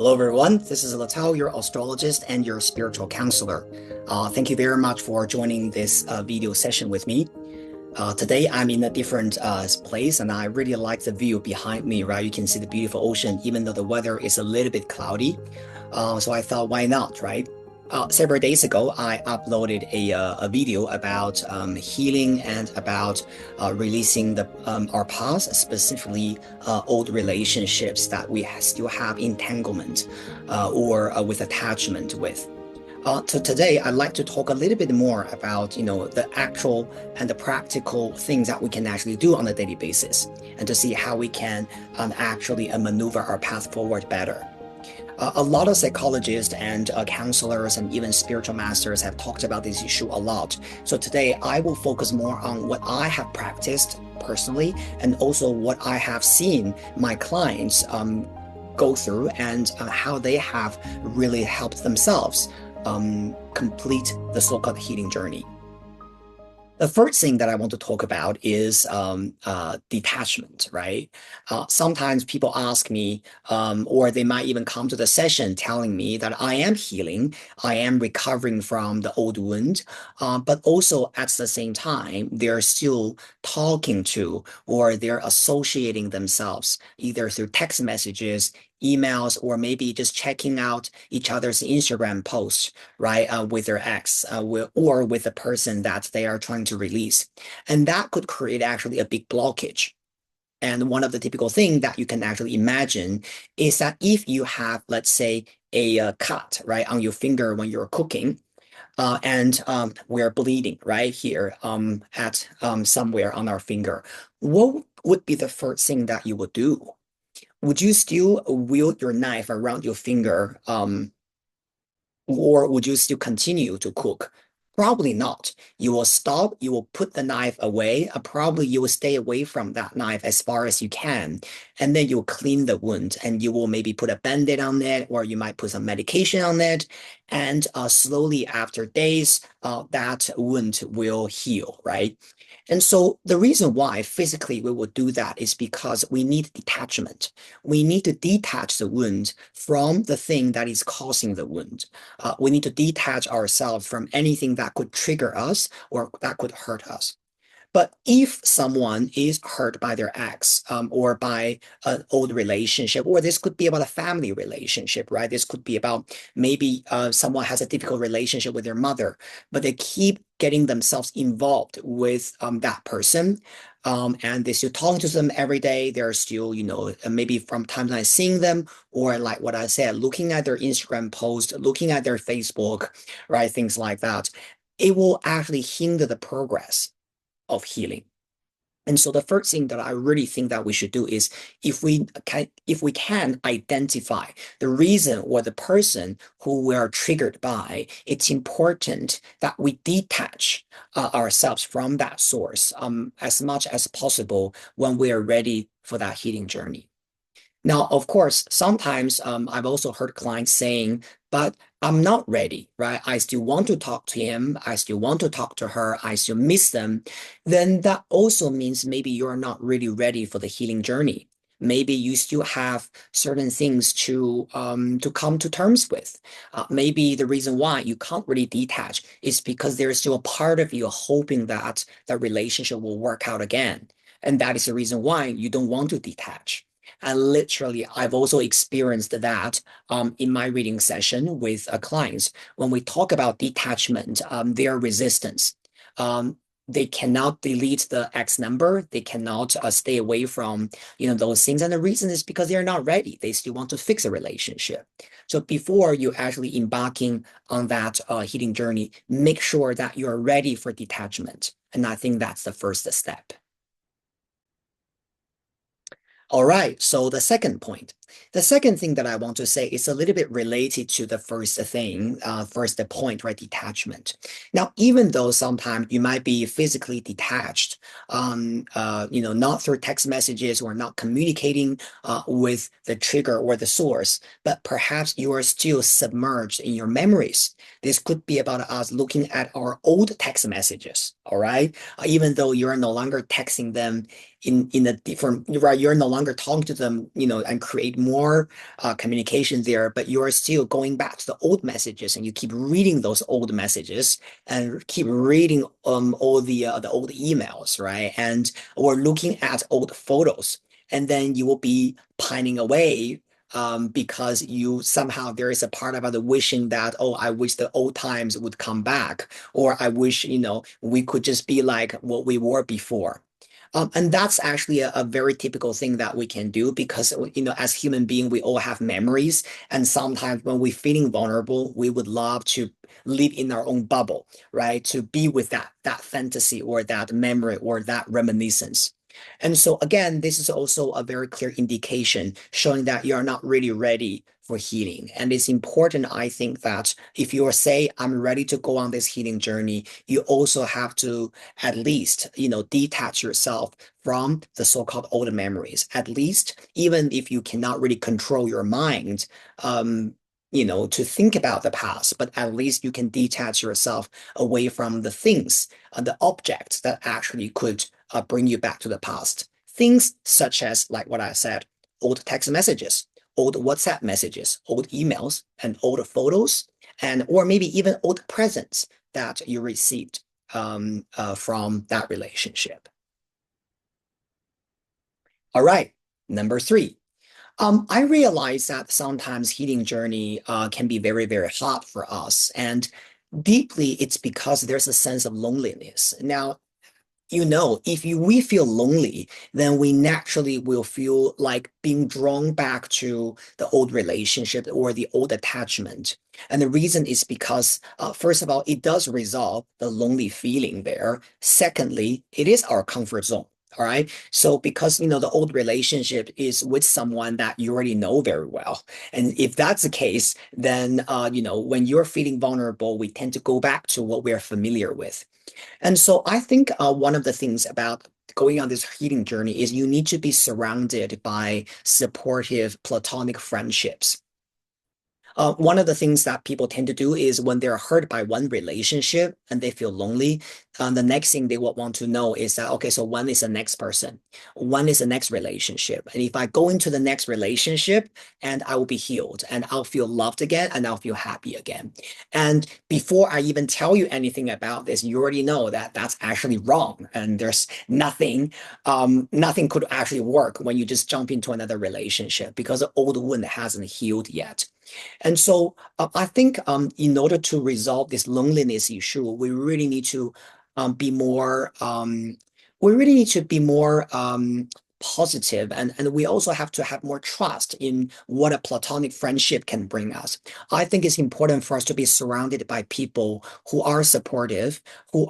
Hello, everyone. This is Latao, your astrologist and your spiritual counselor. Thank you very much for joining this video session with me. Today, I'm in a different place, and I really like the view behind me, right? You can see the beautiful ocean, even though the weather is a little bit cloudy. So I thought, why not, right? Several days ago, I uploaded a video about healing and about releasing our past, specifically old relationships that we still have entanglement or with attachment with. So today, I'd like to talk a little bit more about, the actual and the practical things that we can actually do on a daily basis, and to see how we can actually maneuver our path forward better. A lot of psychologists and counselors and even spiritual masters have talked about this issue a lot. So today I will focus more on what I have practiced personally and also what I have seen my clients go through and how they have really helped themselves complete the so-called healing journey. The first thing that I want to talk about is detachment, right? Sometimes people ask me, or they might even come to the session telling me that I am healing, I am recovering from the old wound, but also at the same time, they're still talking to or they're associating themselves either through text messages, emails, or maybe just checking out each other's Instagram posts, right, with their ex or with the person that they are trying to release. And that could create actually a big blockage. And one of the typical things that you can actually imagine is that if you have, let's say, a cut, right, on your finger when you're cooking, and we're bleeding right here at somewhere on our finger, what would be the first thing that you would do? Would you still wield your knife around your finger, or would you still continue to cook? Probably not. You will stop, you will put the knife away, probably you will stay away from that knife as far as you can, and then you'll clean the wound and you will maybe put a band-aid on it, or you might put some medication on it, and slowly after days, that wound will heal, right? And so the reason why physically we would do that is because we need detachment. We need to detach the wound from the thing that is causing the wound. We need to detach ourselves from anything that could trigger us or that could hurt us. But if someone is hurt by their ex, or by an old relationship, or this could be about a family relationship, right? This could be about maybe someone has a difficult relationship with their mother, but they keep getting themselves involved with that person. And they're still talking to them every day. They're still, maybe from time to time seeing them, or like what I said, looking at their Instagram post, looking at their Facebook, right? Things like that. It will actually hinder the progress of healing. And so the first thing that I really think that we should do is if we can identify the reason or the person who we are triggered by, it's important that we detach ourselves from that source as much as possible when we are ready for that healing journey. Now, of course, sometimes I've also heard clients saying, but I'm not ready, right? I still want to talk to him. I still want to talk to her. I still miss them. Then that also means maybe you're not really ready for the healing journey. Maybe you still have certain things to come to terms with. Maybe the reason why you can't really detach is because there's still a part of you hoping that that relationship will work out again. And that is the reason why you don't want to detach. And literally, I've also experienced that in my reading session with clients. When we talk about detachment, their resistance. They cannot delete the X number. They cannot stay away from, those things. And the reason is because they're not ready. They still want to fix a relationship. So before you actually embarking on that healing journey, make sure that you're ready for detachment. And I think that's the first step. All right, so the second point. The second thing that I want to say is a little bit related to the first thing, first the point, right? Detachment. Now, even though sometimes you might be physically detached, not through text messages or not communicating with the trigger or the source, but perhaps you are still submerged in your memories. This could be about us looking at our old text messages, all right? Even though you're no longer texting them in a different, right, you're no longer talking to them, and create more communication there, but you're still going back to the old messages and you keep reading those old messages and keep reading all the old emails, right? And or looking at old photos, and then you will be pining away because you somehow there is a part about the wishing that, oh, I wish the old times would come back, or I wish, we could just be like what we were before. And that's actually a very typical thing that we can do because, as human beings, we all have memories. And sometimes when we're feeling vulnerable, we would love to live in our own bubble, right? To be with that fantasy or that memory or that reminiscence. And so again, this is also a very clear indication showing that you're not really ready for healing. And it's important, I think, that if you say, I'm ready to go on this healing journey, you also have to at least, detach yourself from the so-called old memories. At least, even if you cannot really control your mind, to think about the past, but at least you can detach yourself away from the things, the objects that actually could bring you back to the past. Things such as, like what I said, old text messages, old WhatsApp messages, old emails, and old photos, and or maybe even old presents that you received from that relationship. All right, number three. I realize that sometimes healing journey can be very, very hard for us, and deeply it's because there's a sense of loneliness. Now, if we feel lonely, then we naturally will feel like being drawn back to the old relationship or the old attachment. And the reason is because, first of all, it does resolve the lonely feeling there. Secondly, it is our comfort zone. All right. So because, the old relationship is with someone that you already know very well. And if that's the case, then, when you're feeling vulnerable, we tend to go back to what we're familiar with. And so I think one of the things about going on this healing journey is you need to be surrounded by supportive platonic friendships. One of the things that people tend to do is when they're hurt by one relationship and they feel lonely, the next thing they will want to know is that, okay, so when is the next person? When is the next relationship? And if I go into the next relationship and I will be healed and I'll feel loved again and I'll feel happy again. And before I even tell you anything about this, you already know that that's actually wrong. And there's nothing could actually work when you just jump into another relationship because the old wound hasn't healed yet. And so I think in order to resolve this loneliness issue, we really need to be more positive, and we also have to have more trust in what a platonic friendship can bring us. I think it's important for us to be surrounded by people who are supportive, who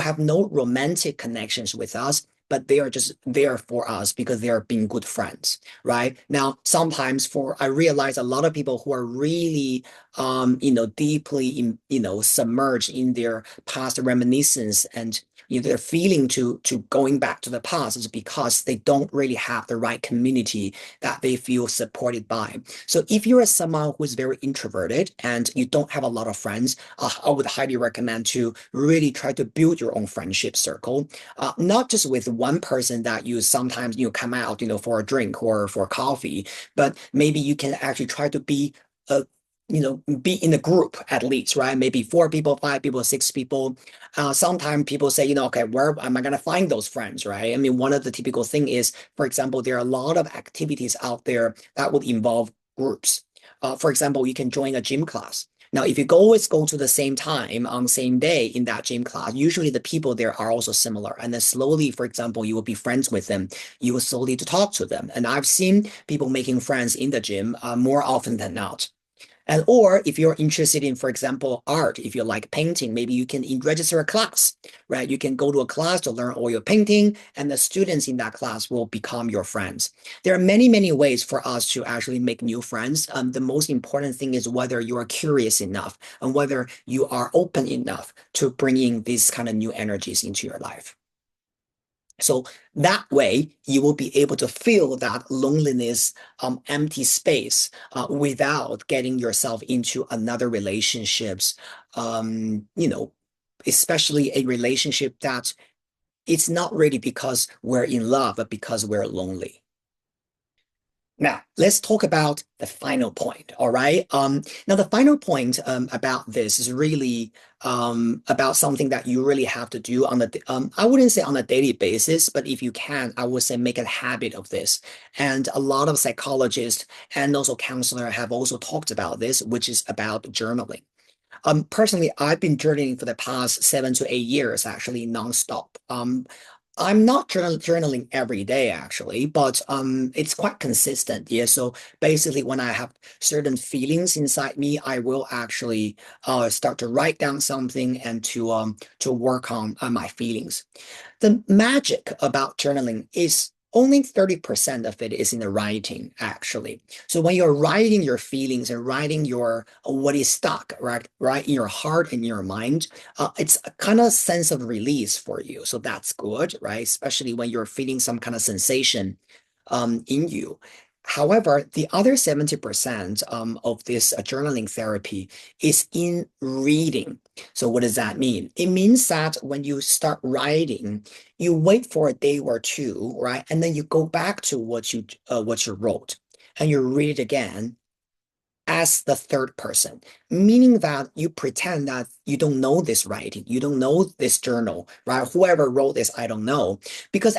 have no romantic connections with us, but they are just there for us because they are being good friends, right? Now, sometimes I realize a lot of people who are really, deeply submerged in their past reminiscence and their feeling to going back to the past is because they don't really have the right community that they feel supported by. So if you are someone who is very introverted and you don't have a lot of friends, I would highly recommend to really try to build your own friendship circle, not just with one person that you sometimes come out for a drink or for coffee, but maybe you can actually try to a be in a group at least, right? Maybe four people, five people, six people. Sometimes people say, okay, where am I going to find those friends, right? I mean, one of the typical thing is, for example, there are a lot of activities out there that would involve groups. For example, you can join a gym class. Now, if you always go to the same time on the same day in that gym class, usually the people there are also similar. And then slowly, for example, you will be friends with them. You will slowly to talk to them. And I've seen people making friends in the gym more often than not. And or if you're interested in, for example, art, if you like painting, maybe you can register a class, right? You can go to a class to learn all your painting, and the students in that class will become your friends. There are many, many ways for us to actually make new friends. The most important thing is whether you are curious enough and whether you are open enough to bringing these kind of new energies into your life. So that way, you will be able to feel that loneliness, empty space, without getting yourself into another relationships. Especially a relationship that it's not really because we're in love, but because we're lonely. Now, let's talk about the final point. All right. Now the final point about this is really about something that you really have to do on I wouldn't say on a daily basis, but if you can, I would say make a habit of this. And a lot of psychologists and also counselors have also talked about this, which is about journaling. Personally, I've been journaling for the past 7 to 8 years, actually nonstop. I'm not journaling every day actually, but it's quite consistent. Yeah. So basically, when I have certain feelings inside me, I will actually start to write down something and to work on my feelings. The magic about journaling is only 30% of it is in the writing, actually. So when you're writing your feelings and writing your what is stuck, right in your heart and your mind, it's a kind of sense of release for you. So that's good, right? Especially when you're feeling some kind of sensation in you. However, the other 70% of this journaling therapy is in reading. So what does that mean? It means that when you start writing, you wait for a day or two, right? And then you go back to what you wrote and you read it again as the third person, meaning that you pretend that you don't know this writing, you don't know this journal, right? Whoever wrote this, I don't know, because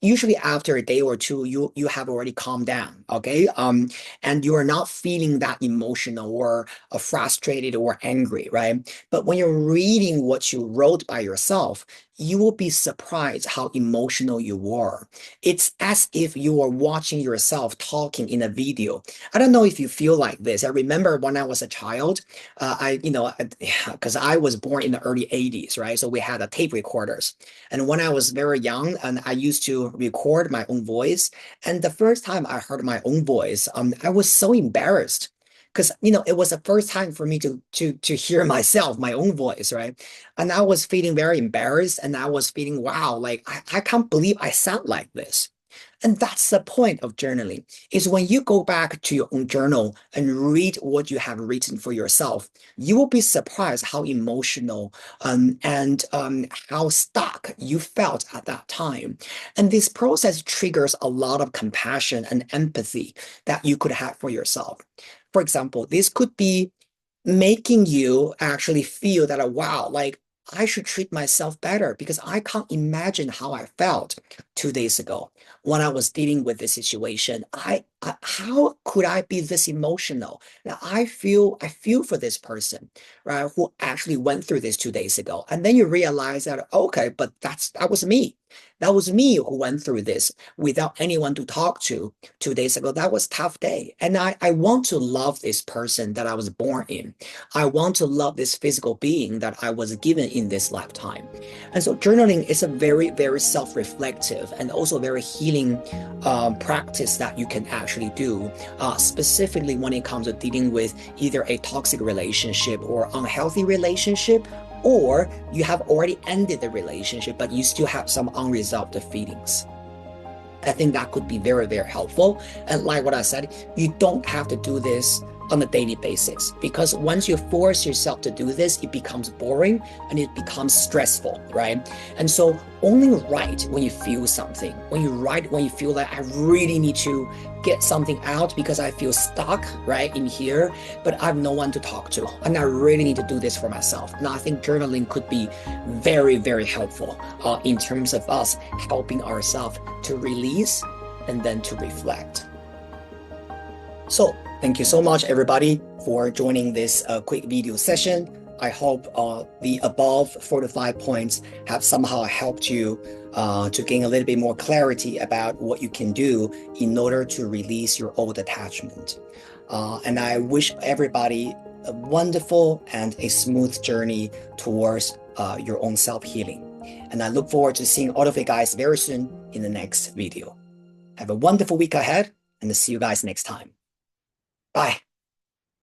usually after a day or two, you have already calmed down, okay? And you are not feeling that emotional or frustrated or angry, right? But when you're reading what you wrote by yourself, you will be surprised how emotional you were. It's as if you were watching yourself talking in a video. I don't know if you feel like this. I remember when I was a child, because I was born in the early 80s, right? So we had a tape recorders. And when I was very young, and I used to record my own voice. And the first time I heard my own voice, I was so embarrassed because it was the first time for me to hear myself, my own voice, right? And I was feeling very embarrassed, and I was feeling, wow, like I can't believe I sound like this. And that's the point of journaling, is when you go back to your own journal and read what you have written for yourself, you will be surprised how emotional and how stuck you felt at that time. And this process triggers a lot of compassion and empathy that you could have for yourself. For example, this could be making you actually feel that, wow, like I should treat myself better because I can't imagine how I felt 2 days ago when I was dealing with this situation. How could I be this emotional? Now I feel for this person, right, who actually went through this 2 days ago. And then you realize that, okay, but that was me. That was me who went through this without anyone to talk to 2 days ago. That was a tough day. And I want to love this person that I was born in. I want to love this physical being that I was given in this lifetime. And so journaling is a very, very self-reflective and also very healing practice that you can actually do, specifically when it comes to dealing with either a toxic relationship or unhealthy relationship, or you have already ended the relationship, but you still have some unresolved feelings. I think that could be very, very helpful. And like what I said, you don't have to do this on a daily basis, because once you force yourself to do this, it becomes boring and it becomes stressful, right? And so only write when you feel something. When you write, when you feel like I really need to get something out because I feel stuck right in here, but I have no one to talk to. And I really need to do this for myself. And I think journaling could be very, very helpful in terms of us helping ourselves to release and then to reflect. So thank you so much, everybody, for joining this quick video session. I hope the above 4 to 5 points have somehow helped you to gain a little bit more clarity about what you can do in order to release your old attachment. And I wish everybody a wonderful and a smooth journey towards your own self-healing. And I look forward to seeing all of you guys very soon in the next video. Have a wonderful week ahead, and see you guys next time. Bye.